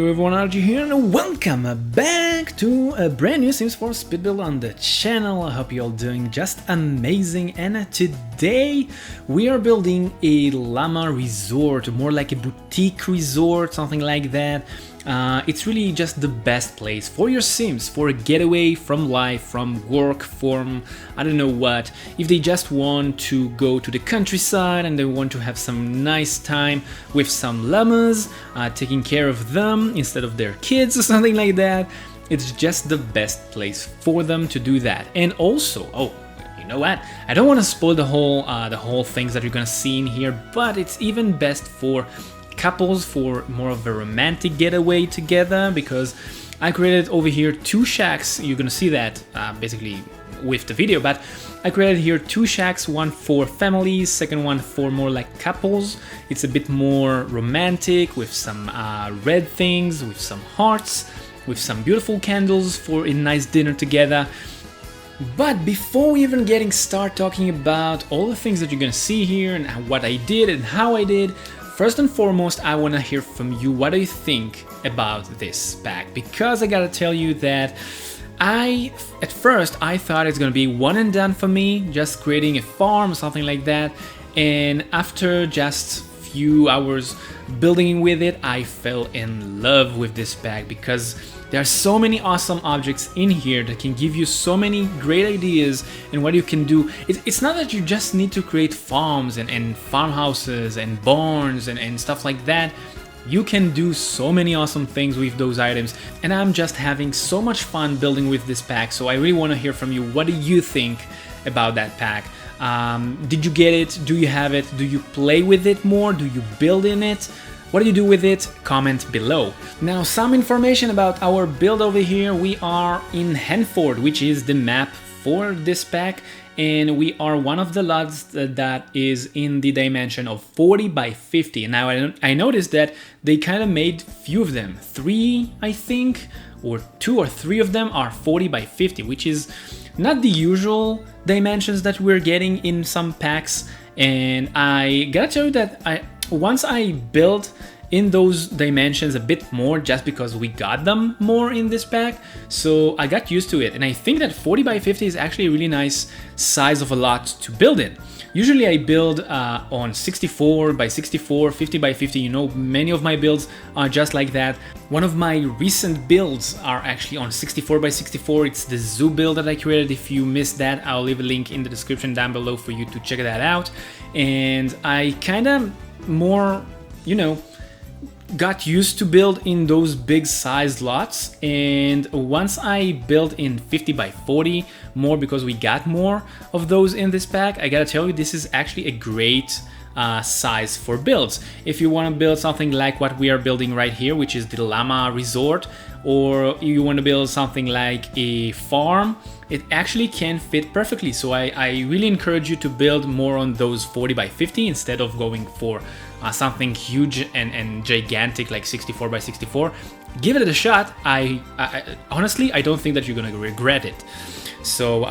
everyone, RG here and welcome back to a brand new Sims 4 speed build on the channel. I hope you're all doing just amazing, and today we are building a llama resort, more like a boutique resort, something like that. It's really just the best place for your Sims, for a getaway from life, from work, from I don't know what. If they just want to go to the countryside and they want to have some nice time with some llamas, taking care of them instead of their kids or something like that, it's just the best place for them to do that. And also, oh, you know what? I don't want to spoil the whole things that you're gonna see in here, but it's even best for couples, for more of a romantic getaway together, because I created over here two shacks. You're gonna see that basically with the video, but I created here two shacks, one for families, second one for more like couples. It's a bit more romantic with some red things, with some hearts, with some beautiful candles for a nice dinner together. But before we even getting started talking about all the things that you're gonna see here and what I did and how I did, first and foremost, I want to hear from you. What do you think about this pack? Because I gotta tell you that at first I thought it's gonna be one and done for me, just creating a farm or something like that. And after just few hours building with it, I fell in love with this pack because there are so many awesome objects in here that can give you so many great ideas and what you can do. It's not that you just need to create farms and farmhouses and barns and stuff like that. You can do so many awesome things with those items, and I'm just having so much fun building with this pack. So I really want to hear from you. What do you think about that pack? Did you get it? Do you have it? Do you play with it more? Do you build in it? What do you do with it? Comment below. Now, some information about our build over here. We are in Henford, which is the map for this pack, and we are one of the lots that is in the dimension of 40 by 50. Now, I noticed that they kind of made few of them. 3, I think, or 2 or 3 of them are 40 by 50, which is not the usual dimensions that we're getting in some packs. And I gotta tell you that once I built in those dimensions a bit more, just because we got them more in this pack, so I got used to it. And I think that 40 by 50 is actually a really nice size of a lot to build in. Usually I build on 64 by 64, 50 by 50, you know, many of my builds are just like that. One of my recent builds are actually on 64 by 64, it's the zoo build that I created. If you missed that, I'll leave a link in the description down below for you to check that out. And I kind of more, you know, got used to build in those big sized lots, and once I built in 50 by 40 more, because we got more of those in this pack, I gotta tell you, this is actually a great size for builds. If you want to build something like what we are building right here, which is the llama resort, or you want to build something like a farm, it actually can fit perfectly. So I really encourage you to build more on those 40 by 50 instead of going for something huge and gigantic like 64 by 64. Give it a shot. I honestly, I don't think that you're gonna regret it. So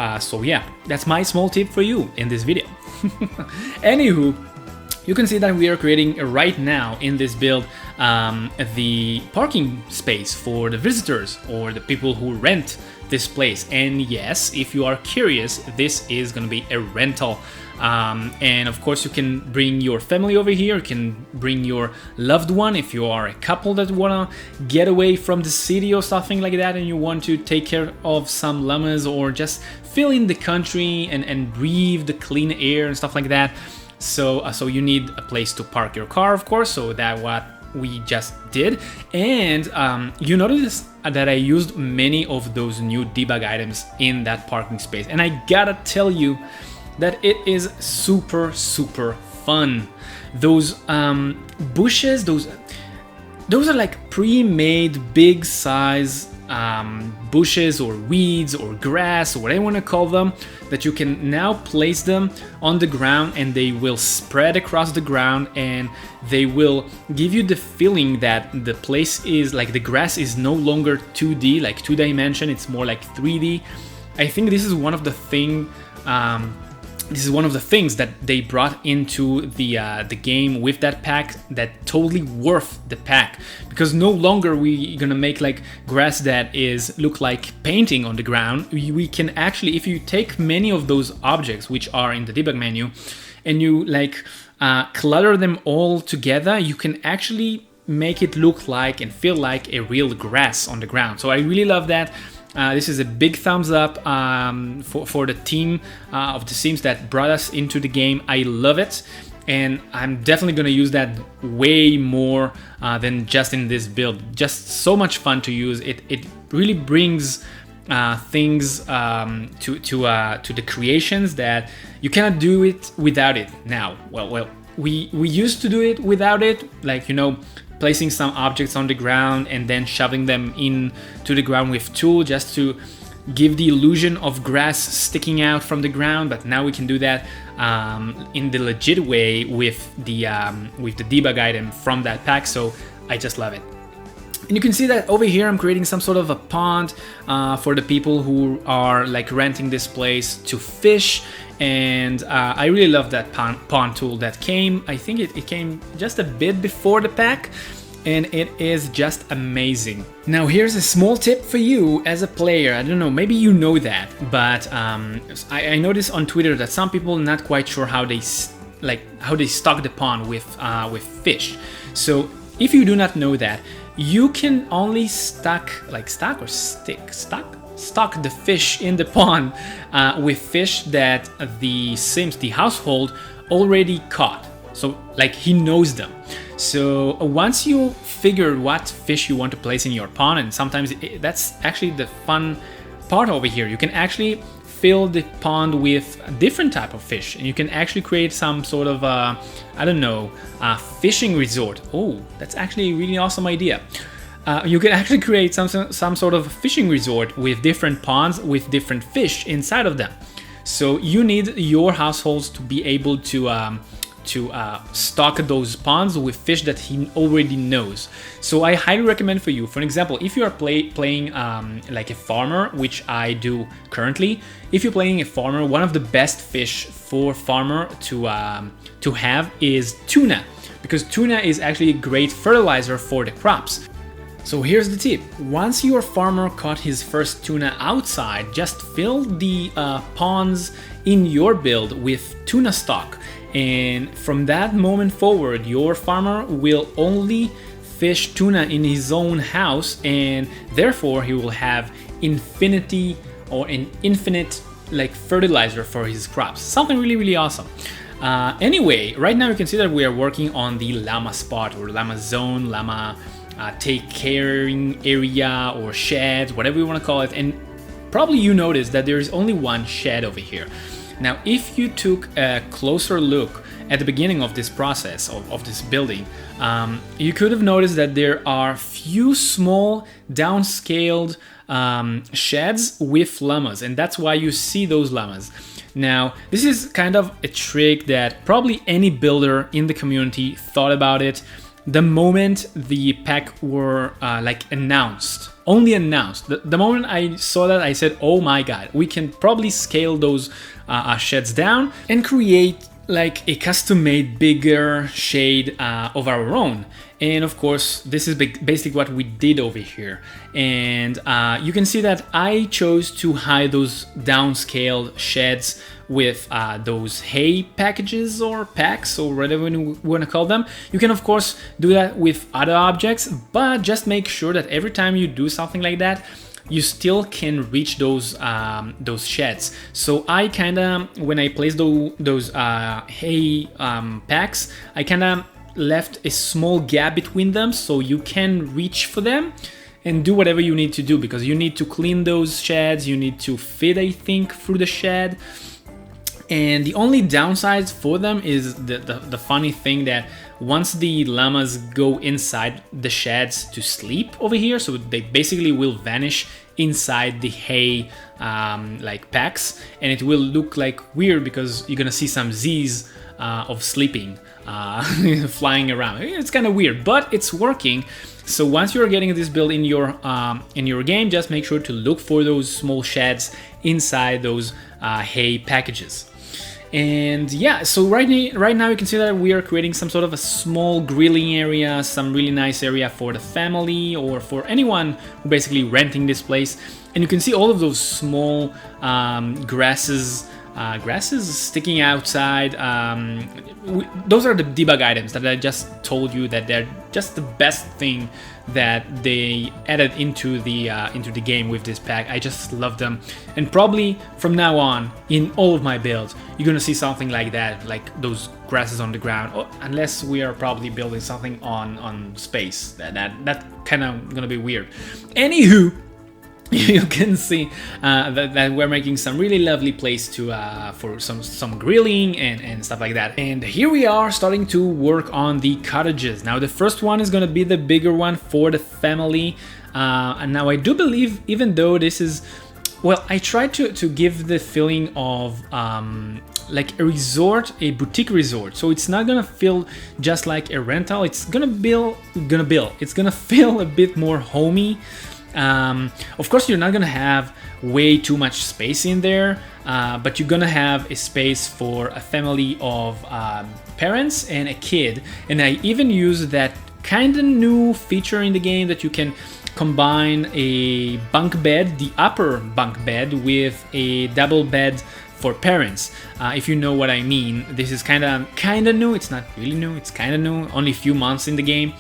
yeah, that's my small tip for you in this video. Anywho, you can see that we are creating right now in this build the parking space for the visitors or the people who rent this place. And yes, if you are curious, this is going to be a rental. And of course, you can bring your family over here. You can bring your loved one if you are a couple that want to get away from the city or something like that, and you want to take care of some llamas or just feel in the country and breathe the clean air and stuff like that. So you need a place to park your car, of course, so that's what we just did. And you notice that I used many of those new debug items in that parking space, and I gotta tell you that it is super fun. Those bushes, those are like pre-made big size bushes or weeds or grass or whatever you want to call them, that you can now place them on the ground and they will spread across the ground, and they will give you the feeling that the place is like the grass is no longer 2D, like 2 dimension, it's more like 3D. I think this is one of the thing this is one of the things that they brought into the game with that pack that totally worth the pack, because no longer we gonna make like grass that is look like painting on the ground. We can actually, if you take many of those objects which are in the debug menu and you like clutter them all together, you can actually make it look like and feel like a real grass on the ground. So I really love that. This is a big thumbs up for the team of The Sims that brought us into the game. I love it, and I'm definitely going to use that way more than just in this build. Just so much fun to use. It really brings things to the creations that you cannot do it without it now. Well, we used to do it without it, like, you know, placing some objects on the ground and then shoving them in to the ground with tool just to give the illusion of grass sticking out from the ground. But now we can do that in the legit way with the debug item from that pack. So I just love it. And you can see that over here I'm creating some sort of a pond for the people who are like renting this place to fish. And I really love that pond tool that came. I think it came just a bit before the pack, and it is just amazing. Now here's a small tip for you as a player. I don't know, maybe you know that, but I noticed on Twitter that some people are not quite sure how they stock the pond with fish. So if you do not know that, you can only stock the fish in the pond with fish that the Sims, the household, already caught. So like he knows them. So once you figure what fish you want to place in your pond, and sometimes that's actually the fun part over here. You can actually fill the pond with a different type of fish, and you can actually create some sort of I don't know, fishing resort. Oh, that's actually a really awesome idea. You can actually create some sort of fishing resort with different ponds with different fish inside of them. So you need your households to be able to stock those ponds with fish that he already knows. So I highly recommend for you, for example, if you are playing like a farmer, which I do currently. If you're playing a farmer, one of the best fish for farmer to have is tuna, because tuna is actually a great fertilizer for the crops. So here's the tip. Once your farmer caught his first tuna outside, just fill the ponds in your build with tuna stock. And from that moment forward, your farmer will only fish tuna in his own house, and therefore he will have infinite like fertilizer for his crops. Something really, really awesome. Anyway, right now you can see that we are working on the llama spot or llama zone, llama take caring area or sheds, whatever you want to call it. And probably you noticed that there is only one shed over here. Now, if you took a closer look at the beginning of this process of this building, you could have noticed that there are few small downscaled sheds with llamas, and that's why you see those llamas. Now, this is kind of a trick that probably any builder in the community thought about it the moment the pack were announced. Only announced. The moment I saw that, I said, oh my god, we can probably scale those sheds down and create like a custom-made bigger shade of our own. And of course, this is basically what we did over here. And you can see that I chose to hide those downscaled sheds with those hay packages or packs or whatever you want to call them. You can of course do that with other objects, but just make sure that every time you do something like that, you still can reach those sheds. So I kinda, when I placed those hay packs, I kinda left a small gap between them so you can reach for them and do whatever you need to do, because you need to clean those sheds, you need to feed, I think, through the shed. And the only downside for them is the funny thing that once the llamas go inside the sheds to sleep over here, so they basically will vanish inside the hay like packs, and it will look like weird because you're gonna see some Z's of sleeping flying around. It's kind of weird, but it's working. So once you're getting this build in your game, just make sure to look for those small sheds inside those hay packages. And yeah, so right now you can see that we are creating some sort of a small grilling area, some really nice area for the family or for anyone who basically renting this place. And you can see all of those small grasses sticking outside. Those are the debug items that I just told you that they're just the best thing that they added into the game with this pack. I just love them, and probably from now on in all of my builds you're gonna see something like that, like those grasses on the ground, unless we are probably building something on space. That kind of gonna be weird. Anywho, you can see that we're making some really lovely place to for some grilling and stuff like that. And here we are starting to work on the cottages. Now the first one is gonna be the bigger one for the family, and now I do believe, even though this is, well, I tried to give the feeling of like a resort, a boutique resort. So it's not gonna feel just like a rental. It's gonna feel a bit more homey. Of course, you're not gonna have way too much space in there, but you're gonna have a space for a family of parents and a kid. And I even use that kind of new feature in the game that you can combine a bunk bed, the upper bunk bed, with a double bed for parents. If you know what I mean, this is kind of new. It's not really new. It's kind of new. Only a few months in the game.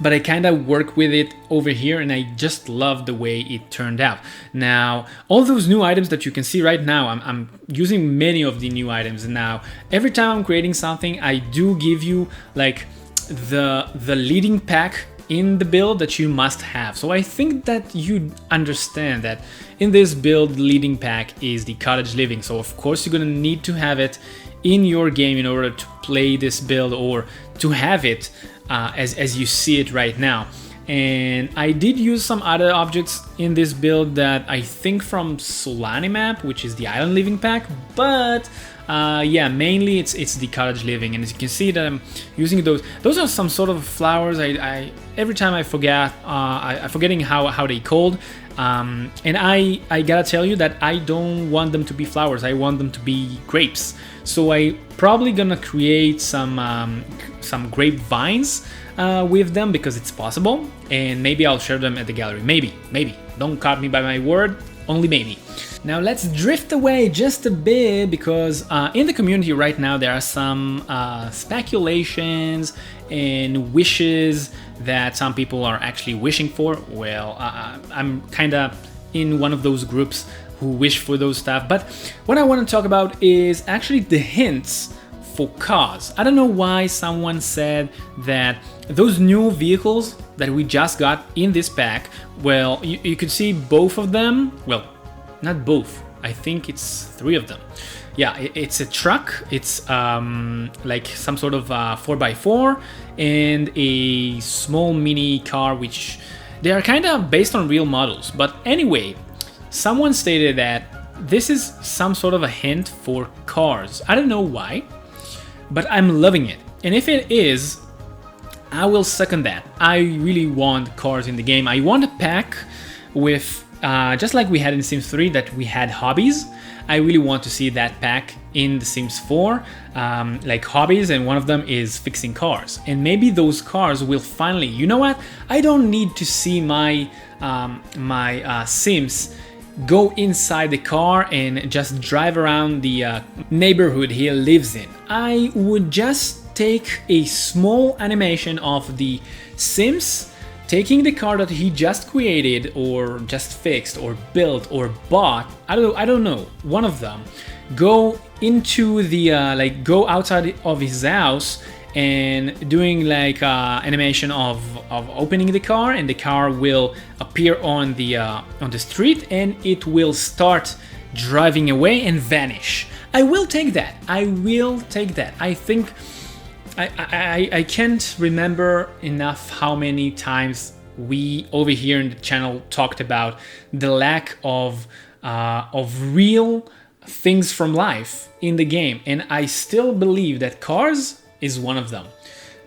But I kind of work with it over here, and I just love the way it turned out. Now, all those new items that you can see right now, I'm using many of the new items. And now, every time I'm creating something, I do give you like the leading pack in the build that you must have. So I think that you understand that in this build, the leading pack is the cottage living. So of course you're gonna need to have it in your game in order to play this build, or to have it as you see it right now. And I did use some other objects in this build that I think from Solani map, which is the island living pack, but yeah, mainly it's the cottage living. And as you can see that I'm using those are some sort of flowers. I every time I forget, I'm forgetting how they called. And I gotta tell you that I don't want them to be flowers. I want them to be grapes. So I probably gonna create some grape vines with them, because it's possible, and maybe I'll share them at the gallery. Maybe. Don't cut me by my word. Only maybe. Now let's drift away just a bit, because in the community right now there are some speculations and wishes that some people are actually wishing for. Well, I'm kind of in one of those groups who wish for those stuff, but what I want to talk about is actually the hints for cars. I don't know why someone said that those new vehicles that we just got in this pack, well, you could see both of them. Well, not both, I think it's 3 of them. Yeah, it's a truck, it's like some sort of 4x4 and a small mini car, which they are kind of based on real models. But anyway, someone stated that this is some sort of a hint for cars. I don't know why, but I'm loving it. And if it is, I will second that. I really want cars in the game. I want a pack with, just like we had in Sims 3, that we had hobbies. I really want to see that pack in The Sims 4, like hobbies, and one of them is fixing cars. And maybe those cars will finally, you know what? I don't need to see my Sims go inside the car and just drive around the neighborhood he lives in. I would just take a small animation of the Sims taking the car that he just created or just fixed or built or bought, I don't know, one of them, go into the like go outside of his house and doing like animation of opening the car, and the car will appear on the street and it will start driving away and vanish. I will take that. I will take that. I think I can't remember enough how many times we over here in the channel talked about the lack of real things from life in the game, and I still believe that cars is one of them.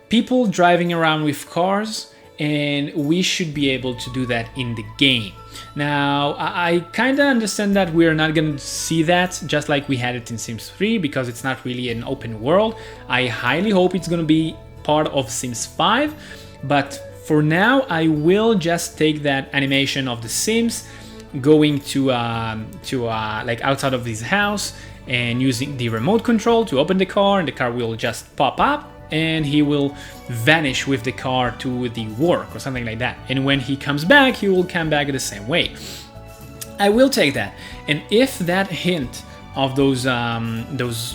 People driving around with cars and we should be able to do that in the game. Now, I kind of understand that we're not going to see that just like we had it in Sims 3, because it's not really an open world. I highly hope it's going to be part of Sims 5, but for now I will just take that animation of the Sims going to like outside of his house and using the remote control to open the car, and the car will just pop up and he will vanish with the car to the work or something like that. And when he comes back, he will come back the same way. I will take that. And if that hint of those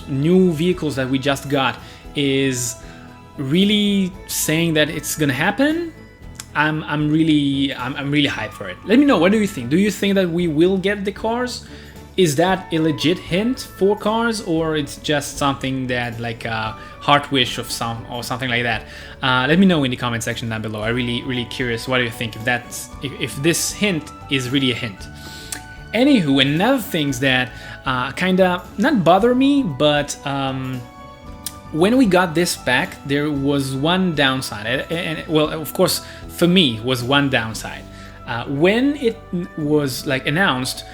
new vehicles that we just got is really saying that it's gonna happen, I'm really hyped for it. Let me know, what do you think? Do you think that we will get the cars? Is that a legit hint for cars, or it's just something that like a heart wish of some or something like that? Let me know in the comment section down below. I'm really curious. What do you think? If this hint is really a hint? Anywho, another things that kinda not bother me, but when we got this pack, there was one downside, and well, of course, for me, was one downside. When it was like announced,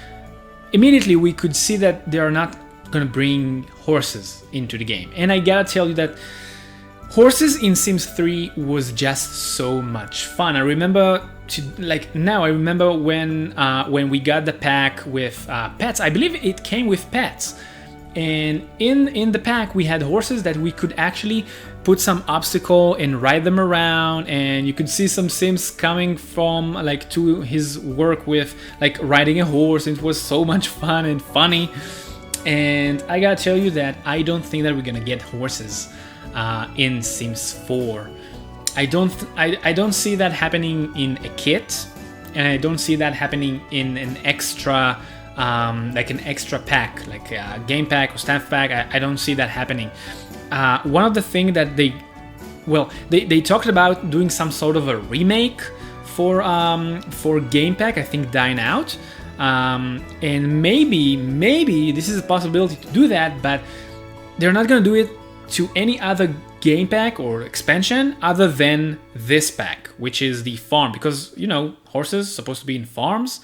immediately we could see that they are not gonna bring horses into the game. And I gotta tell you that horses in Sims 3 was just so much fun. I remember when we got the pack with pets. I believe it came with pets. And in the pack we had horses that we could actually put some obstacle and ride them around, and you could see some Sims coming from like to his work with like riding a horse. It was so much fun and funny. And I gotta tell you that I don't think that we're gonna get horses in Sims 4. I don't see that happening in a kit, and I don't see that happening in an extra like an extra pack, like a game pack or staff pack. I don't see that happening. One of the things that they talked about doing some sort of a remake for game pack, I think Dine Out, and maybe this is a possibility to do that, but they're not gonna do it to any other game pack or expansion other than this pack, which is the farm, because you know horses supposed to be in farms.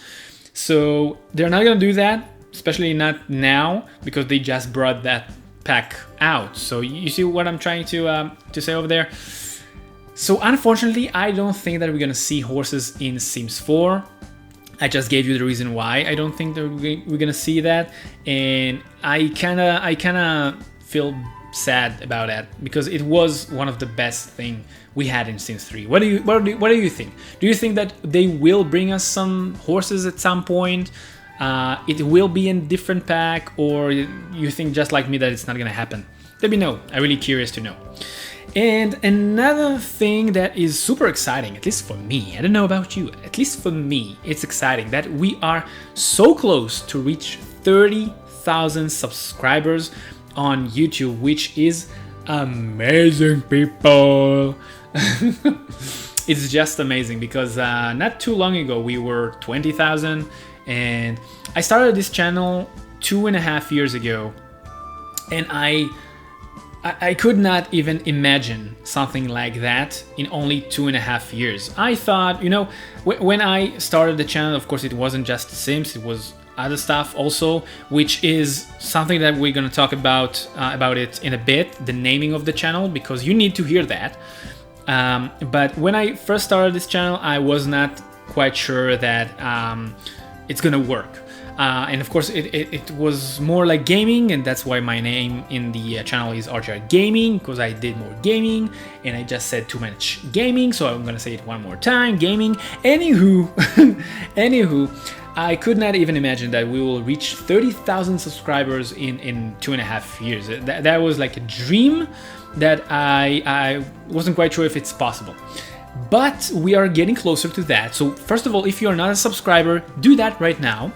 So they're not gonna do that, especially not now, because they just brought that pack out. So you see what I'm trying to say over there. So unfortunately, I don't think that we're gonna see horses in Sims 4. I just gave you the reason why I don't think that we're gonna see that, and I kinda feel sad about that, because it was one of the best thing we had in Sims 3. What do you think? Do you think that they will bring us some horses at some point? It will be in different pack, or you think just like me that it's not gonna happen? Let me know. I'm really curious to know. And another thing that is super exciting, at least for me, I don't know about you, at least for me, it's exciting that we are so close to reach 30,000 subscribers on YouTube, which is amazing, people. It's just amazing, because not too long ago we were 20,000, and I started this channel 2.5 years ago, and I could not even imagine something like that in only 2.5 years. I thought, you know, when I started the channel, of course it wasn't just The Sims, it was other stuff also, which is something that we're gonna talk about it in a bit, the naming of the channel, because you need to hear that. But when I first started this channel, I was not quite sure that it's gonna work. And of course it was more like gaming, and that's why my name in the channel is RGR Gaming, because I did more gaming and I just said too much gaming, so I'm gonna say it one more time, gaming. Anywho, I could not even imagine that we will reach 30,000 subscribers in 2.5 years. That was like a dream that I wasn't quite sure if it's possible. But we are getting closer to that. So first of all, if you're not a subscriber, do that right now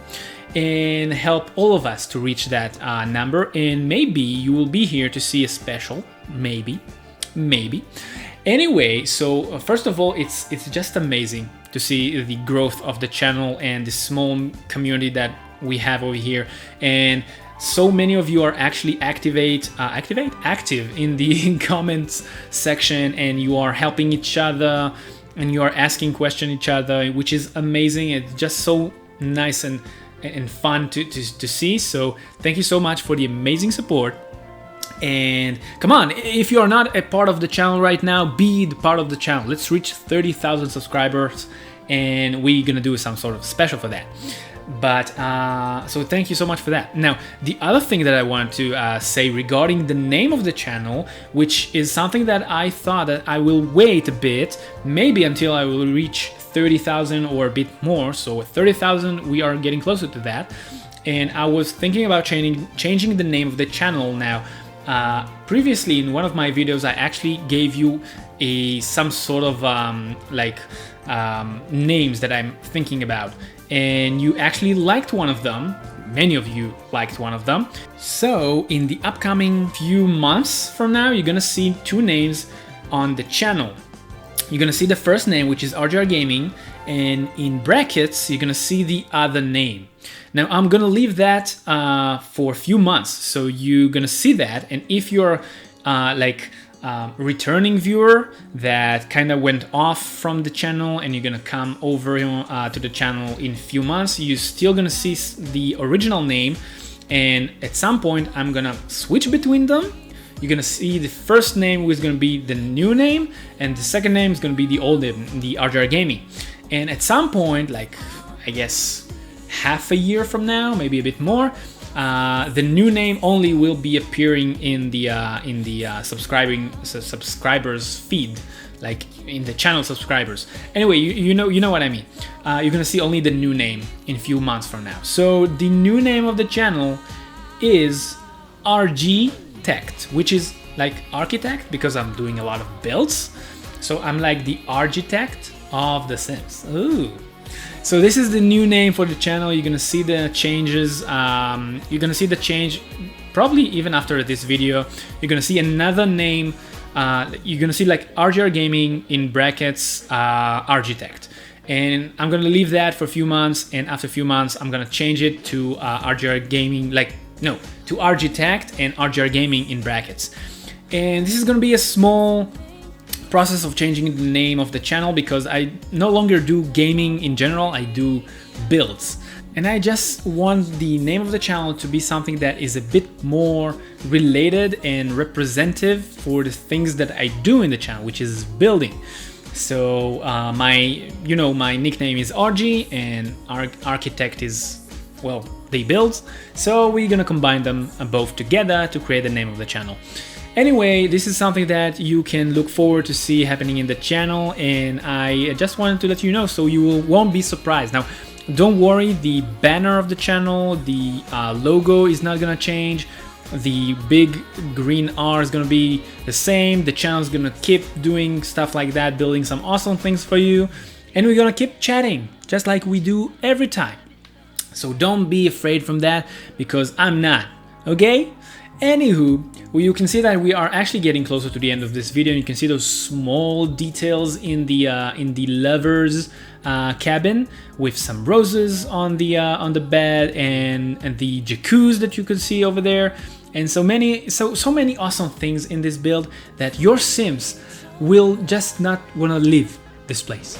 and help all of us to reach that number. And maybe you will be here to see a special, maybe. Anyway, so first of all, it's just amazing to see the growth of the channel and the small community that we have over here. And so many of you are actually active in the comments section, and you are helping each other and you are asking questions each other, which is amazing. It's just so nice and fun to see. So thank you so much for the amazing support. And come on, if you are not a part of the channel right now, be the part of the channel. Let's reach 30,000 subscribers, and we're gonna do some sort of special for that. But so thank you so much for that. Now, the other thing that I want to say regarding the name of the channel, which is something that I thought that I will wait a bit, maybe until I will reach 30,000 or a bit more. So with 30,000, we are getting closer to that. And I was thinking about changing the name of the channel now. Previously, in one of my videos, I actually gave you some sort of names that I'm thinking about, and you actually liked one of them. Many of you liked one of them. So in the upcoming few months from now, you're gonna see two names on the channel. You're gonna see the first name, which is RGR Gaming, and in brackets, you're gonna see the other name. Now I'm gonna leave that for a few months, so you're gonna see that. And if you're returning viewer that kind of went off from the channel and you're gonna come over to the channel in a few months, you're still gonna see the original name, and at some point I'm gonna switch between them. You're gonna see the first name is gonna be the new name, and the second name is gonna be the old name, the RGR Gaming. And at some point, like I guess half a year from now, maybe a bit more, the new name only will be appearing in the subscribers feed, like in the channel subscribers. Anyway, you know what I mean. You're gonna see only the new name in a few months from now. So the new name of the channel is Architect, which is like architect, because I'm doing a lot of builds. So I'm like the architect of The Sims. Ooh. So this is the new name for the channel. You're gonna see the changes. You're gonna see the change probably even after this video. You're gonna see another name. You're gonna see like RGR Gaming in brackets Architect. And I'm gonna leave that for a few months, and after a few months I'm gonna change it to RGR Gaming, to Architect and RGR Gaming in brackets. And this is gonna be a small process of changing the name of the channel, because I no longer do gaming in general, I do builds. And I just want the name of the channel to be something that is a bit more related and representative for the things that I do in the channel, which is building. So my nickname is RG, and Architect is, well, they build. So we're gonna combine them both together to create the name of the channel. Anyway, this is something that you can look forward to see happening in the channel, and I just wanted to let you know so you won't be surprised. Now, don't worry, the banner of the channel, the logo is not gonna change. The big green R is gonna be the same. The channel is gonna keep doing stuff like that, building some awesome things for you, and we're gonna keep chatting just like we do every time. So don't be afraid from that, because I'm not, okay? Anywho, well, you can see that we are actually getting closer to the end of this video, and you can see those small details in the lover's cabin, with some roses on the bed, and the jacuzzi that you can see over there, and so many awesome things in this build that your Sims will just not wanna leave this place.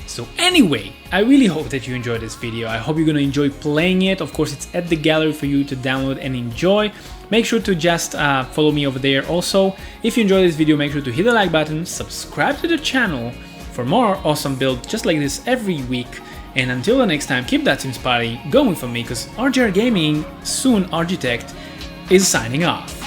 So anyway, I really hope that you enjoyed this video. I hope you're gonna enjoy playing it. Of course, it's at the gallery for you to download and enjoy. Make sure to just follow me over there. Also, if you enjoyed this video, make sure to hit the like button, subscribe to the channel for more awesome builds just like this every week. And until the next time, keep that Sims party going for me, because RGR Gaming, soon Architect, is signing off.